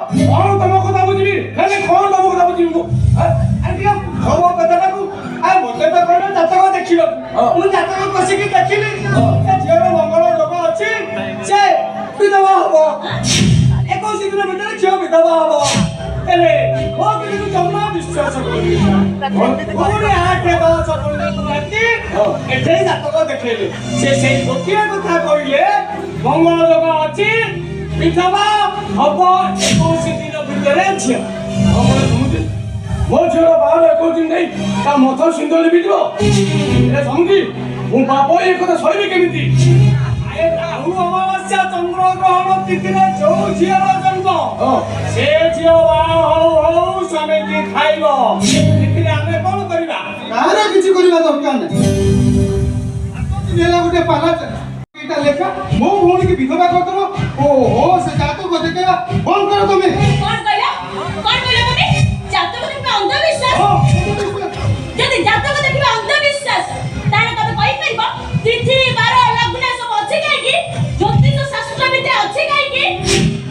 କଣ ତମ କଥା ବୁଝିବି ହେଲେ କଣ ତମ କଥା ବୁଝିବି ମୁଁ ଟିକେ ଭବ କଥାଟାକୁ ମତେ ତ କହିଲ ଜାତକ ଦେଖିଲ ମୁଁ ଜାତକ କଷିକି ଦେଖିଲି ଝିଅର ମଙ୍ଗଳ ଯୋଗ ଅଛି ସେ ବିଧବା ହବ 21 ଦିନ ଭିତରେ ଝିଅ ବିଧବା ହବ ହେଲେ ମୋ କିନ୍ତୁ ଜମା ବିଶ୍ୱାସ କରୁନି ପୁଣି 8-10 ରାତି ଏଠି ଜାତକ ଦେଖେଇଲେ ସେ ସେଇ ଗୋଟିଏ କଥା କହିଲେ ମଙ୍ଗଳ ଯୋଗ ଅଛି ବିଧବା ହବ 21 ଦିନ ଭିତରେ ଝିଅ ମୋ ଝିଅର ବାହାର 21 ଦିନ ନେଇ ତା ମଥ ସିନ୍ଦୁର ଲିଭିଯିବ ଏ ସମୁଦି ମୁଁ ବାପ ଏ କଥା ସହିବି କେମିତି ରାହୁ ଅମାବାସ୍ୟା ଚନ୍ଦ୍ର ଗ୍ରହଣ ତିଥିରେ ଯୋଉ ଝିଅର ଜନ୍ମ ସେ ଝିଅ ବାହା ହଉ ହଉ ସ୍ୱାମୀକି ଖାଇବ ଏଥିରେ ଆମେ କଣ କରିବା କାହାର କିଛି କରିବା ଦରକାର ନାହିଁ ଗୋଟେ ପାଲା ଏଇଟା ଲେଖା ମୋ ଭଉଣୀକି ବିଧବା କରିଦେବ ଓହୋ ସେ ଜାତକ ଦେଖେଇବା କଣ କର ତମେ କଣ କହିଲ ତମେ ଜାତକ ଦେଖିବା ଅନ୍ଧବିଶ୍ୱାସ ଯଦି ଜାତକ ଦେଖିବା ଅନ୍ଧବିଶ୍ୱାସ ତାହେଲେ ତମେ କହିପାରିବ ତିଥି ବାର ଲଗ୍ନ ସବୁ ଅଛି କାହିଁକି ଜ୍ୟୋତିଷ ଶାସ୍ତ୍ର ବିଦ୍ୟା ଅଛି କାହିଁକି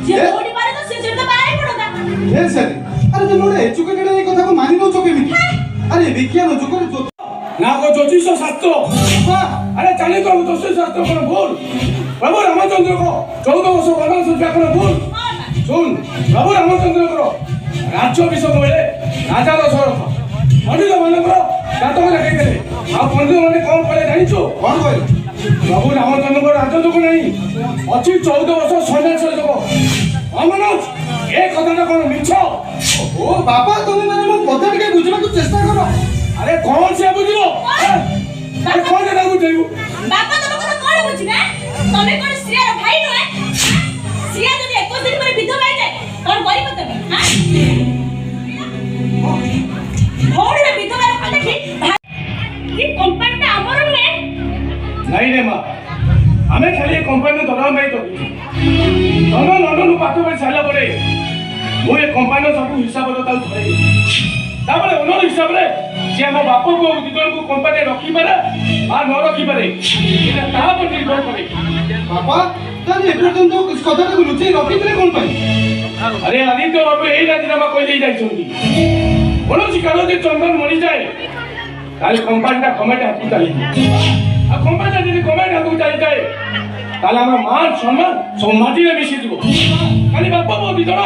ଯେ କୋଉଠି ପାରେ ତ ସେ ଯେତେ ବାହାରେ ପଡନ୍ତା ଏ ସାର୍ ଆରେ ତମେ ଗୋଟେ ଏଜୁକେଟେଡ୍ এই কথাକୁ মানি নছ কেমিতি আরে বিজ্ঞান যুগের না কো জ্যোতিষ শাস্ত্র আরে জানি তো জ্যোতিষ শাস্ত্র কোন ভুল প্রভু রামচন্দ্র কো 14 বর্ষ বনবাস যা কোন ভুল শুন প্রভু রামচন্দ্র কো রাজ্য অভিষেক বেলে রাজা দশরথ পণ্ডিত মানଙ୍କର ଜାତକ ଦେଖେଇଥିଲେ ଆଉ ପଣ୍ଡିତ ମାନେ କଣ କଲେ ଜାଣିଛୁ কোন কইল ପ୍ରଭୁ ରାମଚନ୍ଦ୍ରଙ୍କ ରାଜଯୋଗ ନାହିଁ ଅଛି 14 ବର୍ଷ ସନ୍ନ୍ୟାସ ଯୋଗ ଅମନୋଜ ଏ କଥାଟା କଣ ମିଛ ও বাবা তুমি মানে ମୋ କଥା ଟିକେ ବୁଝିବାକୁ ଚେଷ୍ଟା କର ଆରେ କଣ ସେ ବୁଝିବ ଆରେ କଣ ସେଟା ବୁଝେଇବୁ ବାପା ତମ କଥା କଣ ବୁଝିବେ ତମେ କଣ ଶ୍ରୀର ଭାଇ ନୁହେଁ ଶ୍ରୀଆ ଯଦି 21 ଦିନ ପରେ ବିଧବା ହେଇଯାଏ କଣ କରିବ ତମେ ଭଉଣୀର ବିଧବାର ଦେଖି କି କମ୍ପାନୀଟା ଆମର ନୁହେଁ ନାଇଁ ରେ ମା ଆମେ ଖାଲି ଏ କମ୍ପାନୀର ଦରମା ପାଇଁ କରୁଛୁ ତମେ ଲଣ୍ଡନରୁ ପାଠ ପଢି ସାରିଲା ପରେ ମୁଁ ଏ କମ୍ପାନୀର ସବୁ ହିସାବ ତାକୁ ଧରେଇ ତାପରେ ଓନର ହିସାବରେ ସେ ଆମ ବାପ ପୁଅ ଦୁଇ ଜଣଙ୍କୁ କମ୍ପାନୀରେ ରଖିପାରେ ବା ନ ରଖିପାରେ ଏଇଟା ତା ଉପରେ ନିର୍ଭର କରେ ବାପା ତାହେଲେ ଏପର୍ଯ୍ୟନ୍ତ କଥାଟାକୁ ଲୁଚେଇ ରଖିଥିଲେ କଣ ପାଇଁ ଆରେ ଆଦିତ୍ୟ ବାବୁ ଏଇ ରାଜିନାମା କହିଦେଇ ଯାଇଛନ୍ତି କୌଣସି କାରଣ ଯଦି ଚନ୍ଦନ ମରିଯାଏ ତାହେଲେ କମ୍ପାନୀଟା ଗଭର୍ଣ୍ଣମେଣ୍ଟ ହାତକୁ ଚାଲିଯିବ ଆଉ କମ୍ପାନୀଟା ଯଦି ଗଭର୍ଣ୍ଣମେଣ୍ଟ ହାତକୁ ଚାଲିଯାଏ ତାହେଲେ ଆମର ମାନ ସମ୍ମାନ ସବୁ ମାଟିରେ ମିଶିଯିବ ଖାଲି ବାପା ପୁଅ ଦୁଇ ଜଣ